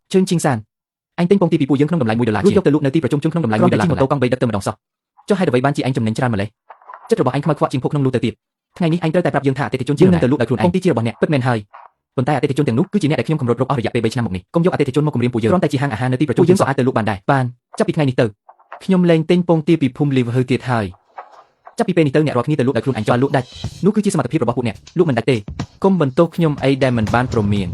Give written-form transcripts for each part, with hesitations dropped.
Trương Chinh San, anh tính pong ti bị phu dương không đồng lại $10 rút dốc từ lúc nơi tiประชุมchung không đồng lại $10ที่มอเตอร์กองbay đất từ mà đồng sọ cho hai đợt ban chị anh chùm nén tràn mà lấy chấtរបស់anh không mặc chim phục không lưu từ tiệp ngàyนี้anh tới tại bạp dương thả tê chôn dương từ lúc đại khuôn anh ti chiaរបស់អ្នកពិតមែនហើយប៉ុន្តែអតិថិជនទាំងនោះគឺជាអ្នកដែលខ្ញុំគម្រោតរកអស់រយៈពេល3ឆ្នាំមកនេះកុំយកអតិថិជនមកគំរាមពួកយើងគ្រាន់តែជាហាងអាហារនៅទីប្រជុំយើងក៏អាចទៅលក់បានដែរបានចាប់ពីថ្ងៃនេះទៅខ្ញុំលែងទិញពងទាពីភូមិលីវហឺទៀតហើយចាប់ពីពេលនេះទៅអ្នករាល់គ្នាទៅលក់ដោយខ្លួនឯងចោលលក់ដាច់នោះគឺជាសមត្ថភាពរបស់ពួកអ្នកលក់មិនដាច់ទេកុំបន្ទោសខ្ញុំអីដែលមិនបានព្រមាន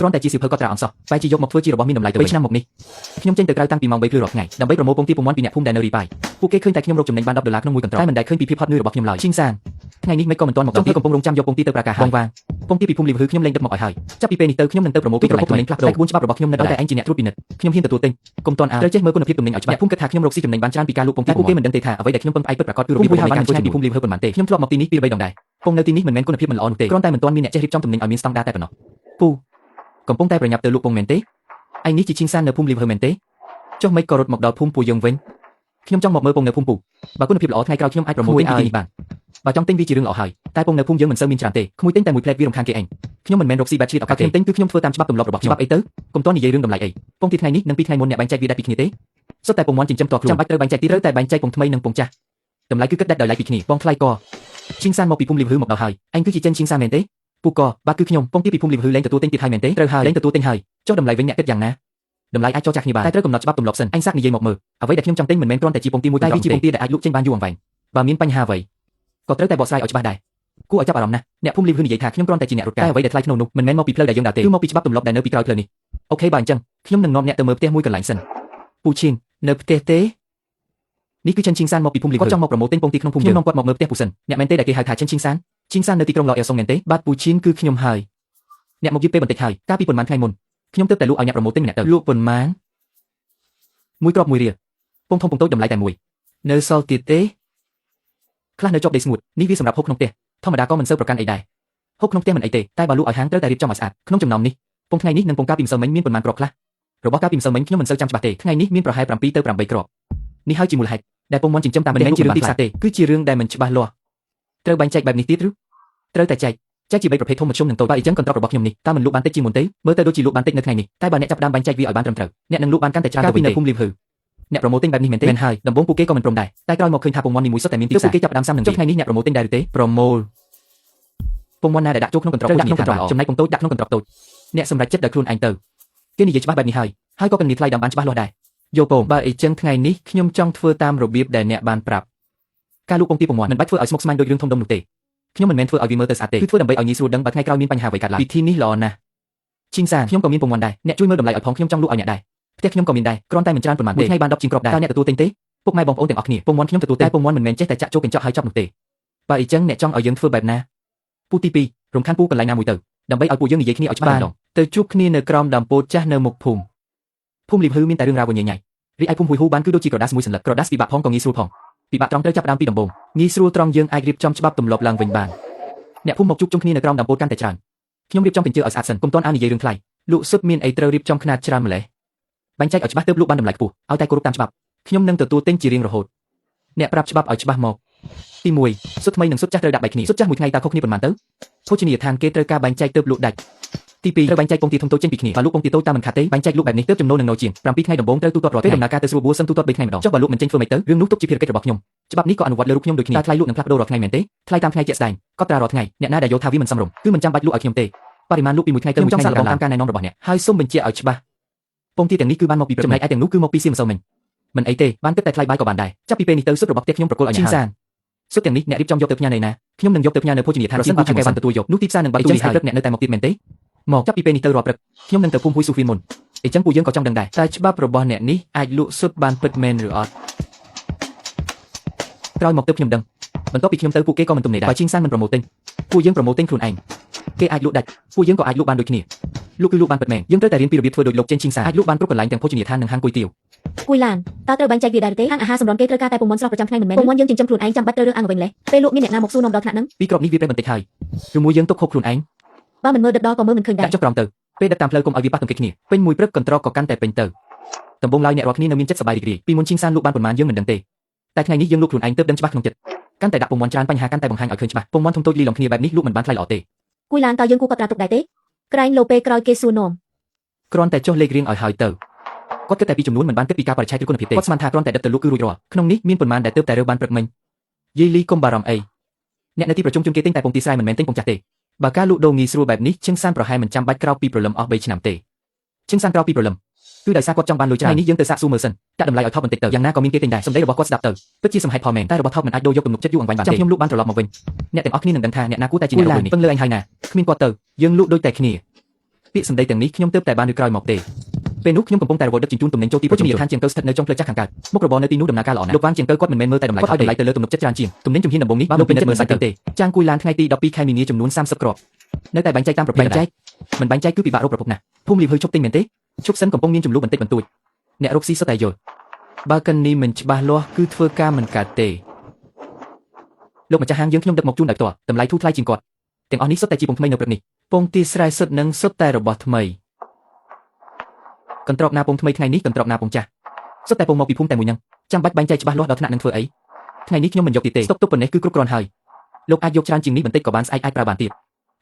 គ្រាន់តែជាសៀវភៅកត់ត្រាអនសោះបែរជាយកមកធ្វើជារបស់មានតម្លៃទៅ3ឆ្នាំមកនេះខ្ញុំចេញទៅក្រៅតាំងពីម៉ោង3ព្រឹករាល់ថ្ងៃដើម្បីប្រមូលពងទាពងមាន់ពីអ្នកភូមិដែលនៅរីប៉ៃពួកគេឃើញតែខ្ញុំរកចំណេញបាន$10ក្នុងមួយកន្ត្រកតែមិនដែលឃើញពីភាពហត់នឿយរបស់ខ្ញុំឡើយឈីងសានថ្ងៃនេះមិនក៏មិនទាន់មកដល់កំពុងរងចាំយកពងទាទៅប្រាកាហើយបងវាងពងទាពីភូមិលីវហឺខ្ញុំលែងដឹកមកឲ្យហើយចាប់ពីពេលនេះទៅខ្ញុំនឹងទៅប្រមូលពីកន្លែងទំនិញខ្លះតែក្បួនច្បាប់របស់ខ្ញុំនៅដល់តែឯងជាអ្នកត្រួតពិនិត្យខ្ញុំហ៊ានទទួលទិញកុំទាន់ត្រូវចេះមើលគុណភាពទំនិញឲ្យច្បាស់ភូមិគិតថាខ្ញុំរកស៊ីចំណេញបានច្រើនពីការលក់ពងទាពួកគេមិនដឹងទេថាអ្វីដែលខ្ញុំពឹងផ្អែកពិតប្រាកដគឺរបៀបនៃការធ្វើពីភូមិលីវហឺប៉ុន្មានទេខ្ញុំធ្លាប់មកទីនេះពី3ដងដែរពងនៅទីនេះមិនមែនគុណភាពមិនល្អនោះទេគ្រាន់តែមិនទាន់មានអ្នកចេះរៀបចំទំនិញឲ្យមានស្តង់ដារតែប៉ុណ្ណោះពូកំពុងតែប្រញាប់ទៅលក់ពងមែនទេឯងនេះជាឈីងសាននៅភូមិលីវហឺមែនទេចុះមិនក៏រត់មកដល់ភូមិពូយើងវិញខ្ញុំចង់មកមើលពងនៅភូមិពូបើគុណភាពល្អថ្ងៃក្រោយខ្ញុំអាចប្រមូលទិញពីទីនេះបានបើចង់ទិញវាជារឿងល្អហើយតែពងនៅភូមិយើងមិនសូវមានច្រើនទេក្មួយទិញតែមួយផ្លែតវារំខានគេឯងខ្ញុំមិនមែនរកស៊ីបាត់ជាតិឱកាសខ្ញុំទិញគឺខ្ញុំធ្វើតាមច្បាប់ទម្លាប់របស់ច្បាប់អីទៅកុំតន់និយាយរឿងតម្លៃអីពងទីថ្ងៃនេះនិងពីថ្ងៃមុនអ្នកបែងចែកវាដាច់ពីគ្នាទេសុទ្ធតែពងមាន់ចិញ្ចឹមតខ្លួនចាំបាច់ត្រូវបែងចែកទីត្រូវតែបែងចែកពងថ្មីនិងពងចាស់តម្លៃគឺគិតដាច់ដោយឡែកពីគ្នាពងថ្លៃក៏ឈីងសានមកពីភូមិលីវហឺមកដល់ហើយឯងគឺជាចិនឈីងសានមែនទេពូក៏បាទគឺខ្ញុំពងទីពីភូមិលីវហឺលែងទទួលទិញទៀតហើយមែនទេត្រូវហើយលែងទទួលទិញហើយចុះតម្លៃវិញអ្នកគិតយ៉ាងណាតម្លៃអាចចោះចាស់គ្នាបានតែត្រូវកំណត់ច្បាប់ទម្លាប់សិនអញសាក់និយាយមកមើលអ្វីដែលខ្ញុំចង់ទិញមិនមែនគ្រាន់តែជាពងទាមួយតែវាជាពងទាដែលអាចលក់ចេញបានយូរអង្វែងបើមានបញ្ហាអ្វីក៏ត្រូវតែបកស្រាយឲ្យច្បាស់ដែរគួរឲ្យចាប់អារម្មណ៍ណាស់អ្នកភូមិលីវហឺនិយាយថាខ្ញុំគ្រាន់តែជាអ្នករត់ការតែអ្វីដែលថ្លៃក្នុងនោះមិនមែនមកពីផ្លូវដែលយើងដើរទេគឺមកពីច្បាប់ទម្លាប់ដែលនៅពីក្រោយផ្លូវនេះអូខេបើអញ្ចឹងខ្ញុំនឹងនាំអ្នកទៅមើលផ្ទះមួយកន្លែងសិនពូឈៀងនៅផ្ទះទេនេះគឺចិនឈីងសានមកពីភូមិលីវហឺគាត់ចង់មកប្រមូលទិញពងទាក្នុងភូមិយើងខ្ញុំនាំគាត់មកមើលផ្ទះពូសិនអ្នកមែនទេដែលគេហៅថាចិនឈីងសាននៅទីក្រុងឡអេលសុងមែនទេបាទពូឈៀងគឺខ្ញុំហើយអ្នកមកយឺតពេលបន្តិចហើយកាលពីប៉ុន្មានថ្ងៃមុនខ្ញុំទើបតែលក់ឲ្យអ្នកប្រមូលទិញម្នាក់ទៅលក់ប៉ុន្មានមួយគ្រាប់មួយរៀលពងធំពងតូចតម្លៃតែមួយនៅសល់ទៀតទេខ្លះនៅជាប់ដីស្ងួតនេះវាសម្រាប់ហូបក្នុងផ្ទះធម្មតាក៏មិនសូវប្រកាន់អីដែរហូបក្នុងផ្ទះមិនអីទេតែបើលក់ឲ្យហាងត្រូវតែរៀបចំឲ្យស្អាតក្នុងចំណោមនេះពងថ្ងៃនេះនិងពងកាលពីម្សិលមិញមានប៉ុន្មានគ្រាប់ខ្លះរបស់កាលពីម្សិលមិញខ្ញុំមិនសូវចាំច្បាស់ទេថ្ងៃនេះមានប្រហែល7ទៅ8គ្រាប់នេះហើយជាមូលហេតុដែលពងមាន់ចិញ្ចឹមតាមប្រទេសជារឿងទីផ្សារទេគឺជារឿងដែលមិនច្បាស់លាស់ត្រូវបែងចែកបែបនេះទៀតឬត្រូវតែចែកជា3ប្រភេទធំមធ្យមនិងតូចបើអញ្ចឹងកន្ត្រករបស់ខ្ញុំនេះតើមិនលក់បានតិចជាងមុនទេមើលទៅដូចជាលក់បានតិចនៅថ្ងៃនេះតែបើអ្នកចាប់ផ្ដើមបែងចែកវាឲ្យបានត្រឹមត្រូវអ្នកនឹងលក់បានកាន់តែច្រើនទៅវិញនៅភូមិលីវហឺអ្នកប្រមូលទិញបែបនេះមែនទេមែនហើយដំបូងពួកគេក៏មិនព្រមដែរតែក្រោយមកឃើញថាពងមាន់នីមួយសុទ្ធតែមានទីផ្សារពួកគេចាប់ផ្ដើមសាំនឹងចុះថ្ងៃនេះអ្នកប្រមូលទិញដែរឬទេប្រមូលពងមាន់ណាដែលដាក់ចូលក្នុងកន្ត្រកត្រូវដាក់ក្នុងកន្ត្រកចំណែកពងតូចដាក់ក្នុងកន្ត្រកតូចអ្នកសម្រេចចិត្តដោយខ្លួនឯងទៅគេនិយាយច្បាស់បែបនេះហើយក៏គណនាថ្លៃដើមបានច្បាស់លាស់ដែរយកពងបើអញ្ចឹងថ្ងៃនេះខ្ញុំចង់ធ្វើតាមរបៀបដែលអ្នកបានប្រាប់ការលក់ពងទាពងមាន់មិនបាច់ធ្វើឲ្យស្មុគស្មាញដូចរឿងធំដុំនោះទេខ្ញុំមិនមែនធ្វើឲ្យវាមើលទៅស្អាតទេគឺធ្វើដើម្បីឲ្យងាយស្រួលដឹងបើថ្ងៃក្រោយមានបញ្ហាអ្វីកើតឡើងវិធីនេះល្អណាស់ឈីងសានខ្ញុំក៏មានពងមាន់ដែរអ្នកជួយមើលតម្លៃឲ្យផងខ្ញុំចង់លក់ឲ្យអ្នកដែរផ្ទះខ្ញុំក៏មានដែរគ្រាន់តែមិនច្រើនប៉ុន្មានទេថ្ងៃបាន10ជាងគ្រាប់ដែរតើអ្នកទទួលទិញទេពុកម៉ែបងប្អូនទាំងអស់គ្នាពងមាន់ខ្ញុំទទួលតែពងមាន់មិនមែនចេះតែចាក់ចូលកញ្ចក់ហើយចប់នោះទេបើអញ្ចឹងអ្នកចង់ឲ្យយើងធ្វើបែបណាពូទី2រំខានពូកន្លែងណាមួយទៅដើម្បីឲ្យពួកយើងនិយាយគ្នាឲ្យច្បាស់ម្ដងទៅជួបគ្នានៅក្រោមដើមពោធិ៍ចាស់នៅមុខភូមិលីវហឺមានតែរឿងរ៉ាវវញញ៉ៃរីឯភូមិហ៊ុយហ៊ូបានគឺដូចជាក្រដាសមួយសន្លឹកក្រដាសពិបាកផងក៏ងាយស្រួលផងពិបាកត្រង់ត្រូវចាប់ផ្ដើមពីដំបូងងាយស្រួលត្រង់យើងអាចរៀបចំច្បាប់ទម្លាប់ឡើងវិញបានអ្នកភូមិមកជួបជុំគ្នានៅក្រោមដើមពោធិ៍កាន់តែច្រើនខ្ញុំរៀបចំកញ្ជើឲ្យស្អាតសិនកុំទាន់អាននិយាយរឿងថ្លៃលក់សុទ្ធមានអីត្រូវរៀបចំខ្នាតច្រើនម្ល៉េះបែងចែកឲ្យច្បាស់ទើបលក់បានតម្លៃខ្ពស់ឲ្យតែគោរពតាមច្បាប់ខ្ញុំនឹងទទួលទិញជារៀងរហូតអ្នកប្រាប់ច្បាប់ឲ្យច្បាស់មកទី1សុទ្ធថ្មីនិងសុទ្ធចាស់ត្រូវដាក់បែកគ្នាសុទ្ធចាស់មួយថ្ងៃតើខុសគ្នាប៉ុន្មានទៅភោជនីយដ្ឋានគេត្រូវការបែងចែកទើបលក់ដាច់ទី2ត្រូវបែងចែកពងទាធំតូចចេញពីគ្នាបើលក់ពងទាតូចតាមមិនខាតទេបែងចែកលក់បែបនេះទើបចំណូលនឹងនៅជាង7ថ្ងៃដំបូងត្រូវទូទាត់រាល់ពេលដំណើរការទៅស្រួលបួរសឹមទូទាត់3ថ្ងៃម្ដងចុះបើលក់មិនចេញធ្វើម៉េចទៅរឿងនោះទុកជាភារកិច្ចរបស់ខ្ញុំច្បាប់នេះក៏អនុវត្តលើរូបខ្ញុំដូចគ្នាតែថ្លៃលក់នឹងផ្លាស់ប្ដូររាល់ថ្ងៃមែនទេថ្លៃតាមថ្ងៃជាក់ស្ដែងកត់ត្រារាល់ថ្ងៃអ្នកណាដែលយល់ថាវាមិនសមរម្យគឺមិនចាំបាច់លក់ឲ្យខ្ញុំទេបរិមាណលក់ពីមួយថ្ងៃទៅមួយថ្ងៃតាមការណែនាំរបស់អ្នកហើយសូមបញ្ជាក់ឲ្យច្បាស់ពងទាទាំងនេះគឺបានមកពីចំណែកឯទាំងនោះគឺមកពីសៀមម្សិលមិញមិនអីទេបានគិតតែថ្លៃបាយក៏បានដែរចាប់ពីពេលនេះទៅសុទ្ធរបស់ផ្ទះខ្ញុំប្រគល់ឲ្យអ្នកហើយសុទ្ធទាំងនេះអ្នករៀបចំយកទៅផ្ញើនៅណាខ្ញុំនឹងយកទៅផ្ញើនៅភោជនីយដ្ឋានប្រសិនបើគេបានទទួលយកនោះទីផ្សារនឹងបាត់ទូរីហើយព្រឹកអ្នកនៅតែមកទៀតមែនទេមកចាប់ពីពេលនេះទៅរាល់ព្រឹកខ្ញុំនឹងទៅភូមិហ៊ុយស៊ូហ្វីនមុនអញ្ចឹងពួកយើងក៏ចង់ដឹងដែរតែច្បាប់របស់អ្នកនេះអាចលក់សុទ្ធបានពិតមែនឬអត់ក្រោយមកទៅខ្ញុំដឹងបន្ទាប់ពីខ្ញុំទៅពួកគេក៏មិនទំនេរដែរបើឈីងសានមិនប្រមូលទិញពួកយើងប្រមូលទិញខ្លួនឯងគេអាចលក់ដាច់ពួកយើងក៏អាចលក់បានដូចគ្នាលក់គឺលក់បានពិតមែនយើងត្រូវតែរៀនពីរបៀបធ្វើដូចលោកចេនឈីងសានអាចលក់បានគ្រប់កន្លែងទាំងភោជនីយដ្ឋាននិងហាងគុយទាវគួយឡានតើត្រូវបែងចែកវាដែរទេហាងអាហារសម្រន់គេត្រូវការតែពងមាន់ស្រស់ប្រចាំថ្ងៃមិនមែនពងមាន់យើងចិញ្ចឹមខ្លួនឯងចាំបាច់ត្រូវរឿងអាំងវិញលេះពេលលក់មានអ្នកណាមកសួរនាំដល់ថ្នាក់ហ្នឹងពីក្របនេះវាប្រេះបន្តិចហើយឬមួយយើងទុកខុសខ្លួនឯងបើមិនមើលដិតដល់ក៏មើលមិនឃើញដែរដាក់ចុះក្រោមទៅពេលដឹកតាមផ្លូវកុំឲ្យវាប៉ះទង្គិចគ្នាពេញមួយព្រឹកកន្ត្រកក៏កាន់តែពេញទៅដំបូងឡើយអ្នករាល់គ្នានៅមានចិត្តសប្បាយរីករាយពីមុនឈីងសានលក់បានប៉ុន្មានយើងមិនដឹងទេតែថ្ងៃនេះយើងលក់ខ្លួនឯងទើបដឹងច្បាស់ក្នុងចិត្តកាន់តែដាក់ពងមាន់ច្រើនបញ្ហាកាន់តែបង្ហាញឲ្យឃើញច្បាស់ពងមាន់ធំតូចលីឡំគ្នាបែបនេះលក់មិនបានថ្លៃល្អទេគួយឡានតើយើងគួរកត់ត្រាទុកដែរទេក្រែងលោពេលក្រោយគេសួរនាំ គ្រាន់តែចុះលេខរៀងឲ្យហើយទៅគាត់គិតតែពីចំនួនមិនបានគិតពីការបរិច្ឆេទឬគុណភាពទេគាត់ស្មានថាគ្រាន់តែដិតទៅលក់គឺរួចរាល់ក្នុងនេះមានប៉ុន្មានដែលទើបតែរើបានព្រឹកមិញយាយលីកុំបារម្ភអីអ្នកនៅទីប្រជុំជនគេទិញតែពងទីស្រែមិនមែនទិញពងចាស់ទេបើការលក់ដូរងាយស្រួលបែបនេះឈឹងសានប្រហែលមិនចាំបាច់ក្រោកពីព្រលឹមអស់3ឆ្នាំទេឈឹងសានក្រោកពីព្រលឹមគឺដោយសារគាត់ចង់បានលុយច្រើននេះយើងទៅសាកសួរមើលសិនដាក់តម្លៃឲ្យថោកបន្តិចទៅយ៉ាងណាក៏មានគេទិញដែរសម្ដីរបស់គាត់ស្ដាប់ទៅពិតជាសមហេតុផលមែនតែរបស់ថោកមិនអាចដូរយកទំនុកចិត្តយូរអង្វែងបានទេខ្ញុំលក់បានត្រឡប់មកវិញអ្នកទាំងអស់គ្នានឹងដឹងថាអ្នកណាគួរតែជាអ្នករកលុយនេះពឹងលើអញហើយណាគ្មានគាត់ទៅយើងលក់ដូចតែគ្នាពាក្យសម្ដីទាំងនេះខ្ញុំទើបតែបានលើក្រោយមកទេពេលនោះខ្ញុំកំពុងតែរវល់ដឹកជញ្ជូនទំនិញចូលទីប្រជុំឋានជាងកៅស្ថិតនៅចុងផ្លូវចាស់ខាងកើតមុខរបរនៅទីនោះដំណើរការល្អណាស់លោកវ៉ាងជាងកៅគាត់មិនមែនមើលតែតម្លៃគាត់ឲ្យតម្លៃទៅលើទំនុកចិត្តច្រើនជាងទំនិញជំហានដំបូងនេះលោកពិនិត្យមើលសាច់ទៅទេចាងគួយឡានថ្ងៃទី12ខែមីនាចំនួន30គ្រាប់នៅតែបែងចែកតាមប្រភេទបែងចែកមិនបែងចែកគឺពិបាករកប្រភពណាភូមិលីវហឺឈប់ទិញមែនទេឈប់សិនកំពុងមានចំនួនបន្តិចបន្តួចអ្នករកស៊ីសុទ្ធតែយល់បើកិននេះមិនច្បាស់លាស់គឺធ្វើការមិនកើតទេលោកម្ចាស់ហាងយើងខ្ញុំដឹកមកជូនដោយផ្ទាល់តម្លៃធូរថ្លៃជាងគាត់ទាំងអស់នេះសុទ្ធតែជាពងថ្មីនៅព្រឹកនេះពងទីស្រែសុទ្ធនឹងសុទ្ធតែរបស់ថ្មីកន្ត្រកណាពងថ្មីថ្ងៃនេះកន្ត្រកណាពងចាស់សុទ្ធតែពងមកពីភូមិតែមួយញ៉ឹងចាំបាច់បែងចែកច្បាស់លាស់ដល់ថ្នាក់នឹងធ្វើអីថ្ងៃនេះខ្ញុំមិនយកទៀតទេស្តុកទុកប៉ុណ្ណេះគឺគ្រប់គ្រាន់ហើយលោកអាចយកច្រើនជាងនេះបន្តិចក៏បានស្អែកអាចប្រើបានទៀត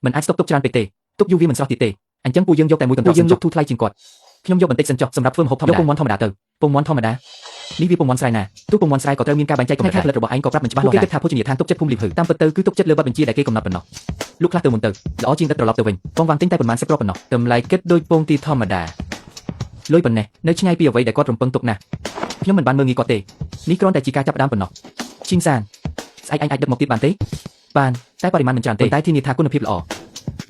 មិនអាចស្តុកទុកច្រើនពេកទេទុកយូរវាមិនស្រស់ទៀតទេអញ្ចឹងពួកយើងយកតែមួយកន្ត្រកយើងយកធូរថ្លៃជាងគាត់ខ្ញុំយកបន្តិចសិនចុះសម្រាប់ធ្វើម្ហូបធម្មតាយកពងមាន់ធម្មតាទៅពងមាន់ធម្មតានេះវាពងមាន់ស្រែណាទោះពងមាន់ស្រែក៏ត្រូវមានការបែងចែកកម្រិតផលិតរបស់ឯងក៏ប្រាប់មិនច្បាស់លាស់ដែរគេគិតថាភោជនីយដ្ឋានទុកចិត្តភូមិលីវហឺតាមពិតទៅគឺទុកចិត្តលើប័ណ្ណបញ្ជាដែលគេកំណត់ប៉ុណ្ណោះលោកខ្លះទៅមុនទៅល្អជាងដឹកត្រឡប់ទៅវិញពងវ៉ាងទិញតែប៉ុន្មានសិបគ្រាប់ប៉ុណ្ណោះតម្លៃគិតដូចពងទីធម្មតាលុយប៉ុណ្ណេះនៅឆ្ងាយពីអ្វីដែលគាត់រំពឹងទុកណាស់ខ្ញុំមិនបានមើលងាយគាត់ទេនេះគ្រាន់តែជាការចាប់ផ្ដើមប៉ុណ្ណោះឈីងសានស្អែកអញអាចដឹកមកទៀតបានទេបានតែបរិមាណមិនច្រើនទេតែធានាថាគុណភាពល្អ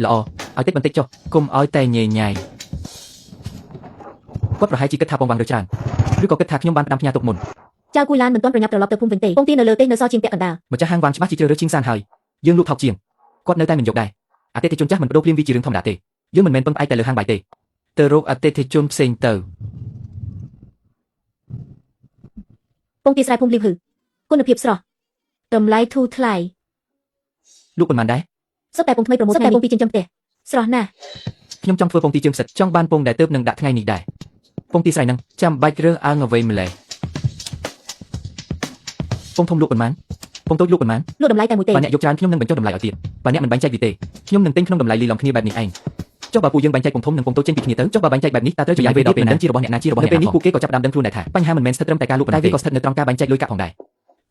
ឲ្យតិចបន្តិចចុះកុំឲ្យតែញ៉ៃញ៉ៃគាត់ប្រហែលជាគិតថាពងវ៉ាងរើច្រើនឬក៏គិតថាខ្ញុំបានផ្ដាំផ្ញើទុកមុនចៅគួយឡានមិនទាន់ប្រញាប់ត្រឡប់ទៅភូមិវិញទេពងទីនៅលើទេនៅសល់ជាងពាក់កណ្ដាលម្ចាស់ហាងវ៉ាងច្បាស់ជាជ្រើសរើសឈីងសានហើយយើងលក់ថោកជាងគាត់នៅតែមិនយកដែរអតិថិជនចាស់មិនបដូរភ្លាមវាជារឿងធម្មតាទេយើងមិនមែនពឹងផ្អែកតែលើហាងបាយទេទៅរកអតិថិជនផ្សេងទៅពងទីស្រែភូមិលីវហឺគុណភាពស្រស់តម្លៃធូរថ្លៃលក់ប៉ុន្មានដែរសុទ្ធតែពងថ្មីប្រមូលថ្ងៃនេះពងពីចិញ្ចឹមផ្ទះស្រស់ណាស់ខ្ញុំចង់ធ្វើពងទីជើងផ្សិតចង់បានពងដែលទើបនឹងដាក់ថ្ងៃនេះដែរពងទីស្រែនឹងចាំបាច់រើសអើងអ្វីម្ល៉េះពងធំលក់ប៉ុន្មានពងតូចលក់ប៉ុន្មានលក់តម្លៃតែមួយទេបើអ្នកយកច្រើនខ្ញុំនឹងបញ្ចុះតម្លៃឲ្យទៀតបើអ្នកមិនបែងចែកវាទេខ្ញុំនឹងទិញក្នុងតម្លៃលីឡំគ្នាបែបនេះឯងចុះបើពួកយើងបែងចែកពងធំនិងពងតូចចេញពីគ្នាទៅចុះបើបែងចែកបែបនេះតើត្រូវចំណាយពេលដល់ពេលណាជារបស់អ្នកណាជារបស់អ្នកណាពេលនេះពួកគេក៏ចាប់ដើមដឹងខ្លួនដែរថាបញ្ហាមិនមែនស្ថិតត្រឹមតែការលក់ប៉ុណ្ណោះទេវាក៏ស្ថិតនៅត្រង់ការបែងចែកលុយកាក់ផងដែរ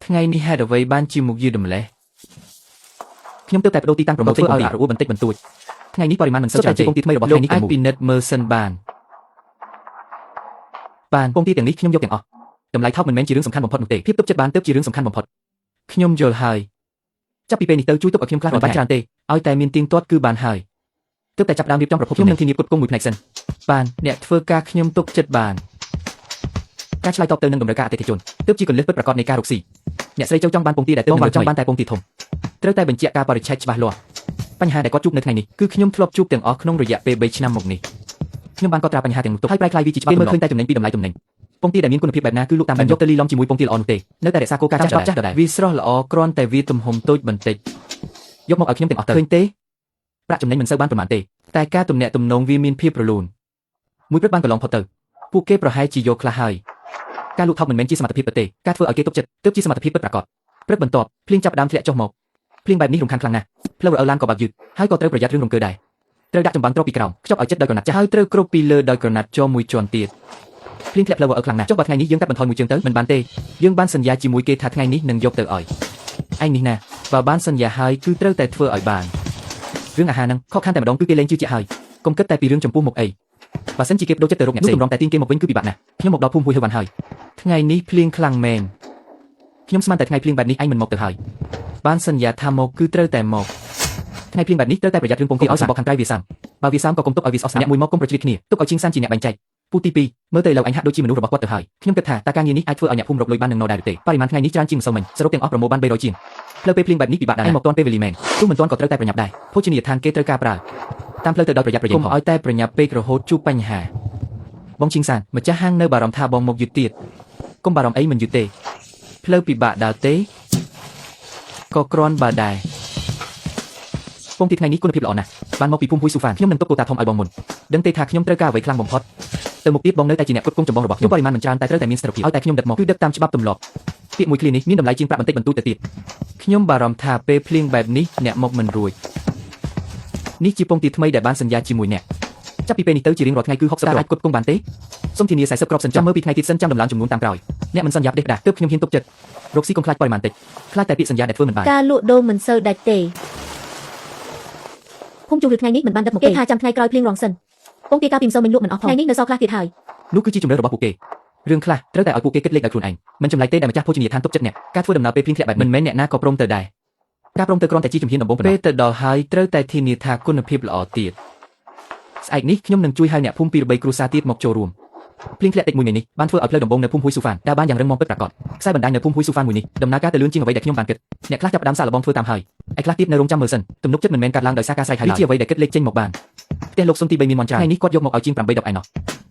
ថ្ងៃនេះហេតុអ្វីបានជាមុខយឺតម្លេះខ្ញុំទើបតែបដូរទីតាំងប្រមូលធ្វើឲ្យរអួរបន្តិចបន្តួចថ្ងៃនេះបរិមាណមិនសូវច្រើនទេពងទីថ្មីរបស់ថ្ងៃនេះអាចពិនិត្យមើលសិនបានពងទីទាំងនេះខ្ញុំយកទាំងអស់តម្លៃថោកមិនមែនជារឿងសំខាន់បំផុតនោះទេភាពទុកចិត្តបានទើបជារឿងសំខាន់បំផុតខ្ញុំយល់ហើយចាប់ពីពេលនេះទៅជួយទុកឲ្យខ្ញុំខ្លះមិនបានច្រើនទេឲ្យតែមានទៀងទាត់គឺបានហើយទើបតែចាប់ដើមរៀបចំប្រភពខ្ញុំនឹងធានាផ្គត់ផ្គង់មួយផ្នែកសិនបានអ្នកធ្វើការខ្ញុំទុកចិត្តបានការឆ្លើយតបទៅនឹងតម្រូវការអតិថិជនទើបជាគន្លឹះពិតប្រាកដនៃការរកស៊ីអ្នកស្រីចង់បានពងទីដែលទើបនឹងចង់បានតែពងទីធំត្រូវតែបញ្ជាក់ការបរិច្ឆេទច្បាស់លាស់បញ្ហាដែលគាត់ជួបនៅថ្ងៃនេះគឺខ្ញុំធ្លាប់ជួបទាំងអស់ក្នុងរយៈពេល3ឆ្នាំមកនេះខ្ញុំបានកត់ត្រាបញ្ហាទាំងនោះទុកហើយប្រែក្លាយវាជាច្បាប់គេមើលឃើញតែចំណេញពីតម្លៃទំនិញពងទីដែលមានគុណភាពបែបណាគឺលក់តាមបែបយកទៅលីឡំជាមួយពងទីល្អនោះទេនៅតែរក្សាគោលការណ៍ច្បាប់ចាស់ដដែលវាស្រស់ល្អគ្រាន់តែវាទំហំតូចបន្តិចយកមកឲ្យខ្ញុំទាំងអស់ទៅឃើញទេប្រាក់ចំណេញមិនសូវបានប៉ុន្មានទេតែការទំនាក់ទំនងវាមានភាពរលូនមួយព្រឹកបានកន្លងផុតទៅពួកគេប្រហែលជាយកខ្លះហើយការលក់ថោកមិនមែនជាសមត្ថភាពទេការធ្វើឲ្យគេទុកចិត្តទើបជាសមត្ថភាពពិតប្រាកដព្រឹកបន្ទាប់ភ្លៀងចាប់ដើមធ្លាក់ចុះមកភ្លៀងបែបនេះរំខានខ្លាំងណាស់ផ្លូវរអិលឡានក៏បើកយឺតហើយក៏ត្រូវប្រយ័ត្នរឿងរង្គើដែរត្រូវដាក់ចម្បាំងទ្រពីក្រោមខ្ចប់ឲ្យចិត្តដោយក្រណាត់ចាស់ហើយត្រូវគ្របពីលើដោយក្រណាត់ចមួយជាន់ទៀតភ្លៀងធ្លាក់ផ្លូវរអិលខ្លាំងណាស់ចុះបើថ្ងៃនេះយើងកាត់បន្ថយមួយជើងទៅមិនបានទេយើងបានសន្យាជាមួយគេថាថ្ងៃនេះនឹងយកទៅឲ្យឯងនេះណាបើបានសន្យាហើយគឺត្រូវតែធ្វើឲ្យបានរឿងអាហារហ្នឹងខកខានតែម្ដងគឺគេលែងជឿជាក់ហើយកុំគិតតែពីរឿងចំពោះមុខអីបើសិនជាគេបដូរចិត្តទៅរកអ្នកផ្សេងទម្រាំតែទាញគេមកវិញគឺពិបាកណាស់ខ្ញុំមកដល់ភូមិហួយហឺវ៉ាន់ហើយថ្ងៃនេះភ្លៀងខ្លាំងមែនខ្ញុំស្មានតែថ្ងៃភ្លៀងបែបនេះឯងមិនមកទៅហើយបានសន្យាថាមកគឺត្រូវតែមកថ្ងៃភ្លៀងបែបនេះត្រូវតែប្រយ័ត្នរឿងពងទីឲ្យសម្បកខាងក្រៅវាសាមបើវាសាមក៏កុំទុកឲ្យវាស្អប់ស្នាក់មួយមកកុំប្រជ្រៀតគ្នាទុកឲ្យជាងសានជាអ្នកបែងចែកពូទី2មើលទៅលើអញហាក់ដូចជាមនុស្សរបស់គាត់ទៅហើយខ្ញុំគិតថាតើការងារនេះអាចធ្វើឲ្យអ្នកភូមិរកលុយបាននឹងណដែរទេបរិមាណថ្ងៃនេះច្រើនជាងម្សិលមិញសរុបទាំងអស់ប្រមូលបាន300ជាងផ្លូវពេលភ្លៀងបែបនេះពិបាកដែរឯងមកទាន់ពេលវេលាមែនទោះមិនទាន់ក៏ត្រូវតែប្រញាប់ដែរភោជនីយដ្ឋានគេត្រូវការប្រើតាមផ្លូវទៅដោយប្រយ័ត្នប្រយែងផងឲ្យតែប្រញាប់ពេករហូតជួបបញ្ហាបងឈីងសានម្ចាស់ហាងនៅបារម្ភថាបងមកយឺតទៀតកុំបារម្ភអីមិនយឺតទេផ្លូវពិបាកដើរទេក៏គ្រាន់បើដែរពងទីថ្ងៃនេះគុណភាពល្អណាស់បានមកពីភូមិហួយស៊ូហ្វានខ្ញុំនឹងទុកកូតាធំឲ្យបងមុនដឹងទេថាខ្ញុំត្រូវការអ្វីខ្លាំងបំផុតទៅមុខទៀតបងនៅតែជាអ្នកគ្រប់គ្រងចម្បងរបស់ខ្ញុំបរិមាណមិនច្រើនតែត្រូវតែមានស្ថិរភាពឲ្យតែខ្ញុំដឹកមកគឺដឹកតាមច្បាប់ទម្លាប់ពាក្យមួយឃ្លានេះមានតម្លៃជាងប្រាក់បន្តិចបន្តួចទៅទៀតខ្ញុំបារម្ភថាពេលភ្លៀងបែបនេះអ្នកមកមិនរួចនេះជាពងទីថ្មីដែលបានសន្យាជាមួយអ្នក ចាប់ពីពេលនេះទៅជារៀងរាល់ថ្ងៃគឺ60គ្រាប់អាចគ្រប់គង់បានទេសូមធានា40គ្រាប់សិនចាំមើលពីថ្ងៃទៀតសិនចាំដំឡើងចំនួនតាមក្រោយអ្នកមិនសន្យាផ្ដេសផ្ដាស់ទើបខ្ញុំហ៊ានទុកចិត្តរកស៊ីកុំខ្លាចបរិមាណតិចខ្លាចតែពាក្យសន្យាដែលធ្វើមិនបាន ការលក់ដូរមិនសូវដាច់ទេភូមិជួរថ្ងៃនេះមិនបានដឹកមកគេថាចាំថ្ងៃក្រោយភ្លៀងរងសិនពងទាកាពីម្សិលមិញលក់មិនអស់ផងថ្ងៃនេះនៅសល់ខ្លះទៀតហើយ នោះគឺជាជំរឿនរបស់ពួកគេរឿងខ្លះត្រូវតែឲ្យពួកគេគិតលេខដោយខ្លួនឯងមិនចម្លែកទេដែលម្ចាស់ភោជនីយដ្ឋានទុកចិត្តអ្នកការធ្វើដំណើរពេលភ្លៀងធ្លាក់បែបមិនមែនអ្នកណាក៏ព្រមទៅដែរការព្រមទៅគ្រាន់តែជាជំហានដំបូងប៉ុណ្ណោះពេលទៅដល់ហើយត្រូវតែធានាថាគុណភាពល្អទៀតស្អែកនេះខ្ញុំនឹងជួយហៅអ្នកភូមិពីរបីគ្រួសារទៀតមកចូលរួមភ្លៀងធ្លាក់តិចមួយថ្ងៃនេះបានធ្វើឲ្យផ្លូវដំបងនៅភូមិហ៊ុយស៊ូហ្វានដើរបានយ៉ាងរឹងមាំពិតប្រាកដខ្សែបណ្ដាញនៅភូមិហ៊ុយស៊ូហ្វានមួយនេះដំណើរការទៅលឿនជាងអ្វីដែលខ្ញុំបានគិតអ្នកខ្លះចាប់ផ្ដើមសាកល្បងធ្វើតាមហើយឯខ្លះទៀតនៅរងចាំមើលសិនទំនុកចិត្តមិនមែនកាត់ឡើងដោយសារការស្រែកហៅនេះជាអ្វីដែលគិតលេខចេញមកបានផ្ទះលោកសុនទី3មានមន់ច្រើនថ្ងៃនេះគាត់យកមកឲ្យជាង8-10ឯណោះ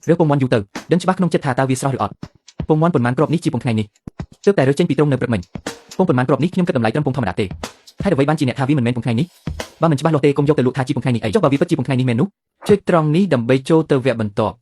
រើសពងមន់យូរទៅដឹងច្បាស់ក្នុងចិត្តថាតើវាស្រស់ឬអត់ពងមន់ប៉ុន្មានគ្រាប់នេះជាពងថ្ងៃនេះទើបតែរើសចេញពីទ្រុងនៅព្រឹកមិញពងប៉ុន្មានគ្រាប់នេះខ្ញុំគិតតម្លៃត្រឹមពងធម្មតាទេហើយអ្វីបានជាអ្នកថាវាមិនមែនពងថ្ងៃនេះបើមិនច្បាស់លាស់ទេកុំយកទៅលក់ថាជាពងថ្ងៃនេះអីចុះបើវាពិតជាពងថ្ងៃនេះមែននោះជួយត្រង់នេះដើម្បីចូលទៅវគ្គបន្ទាប់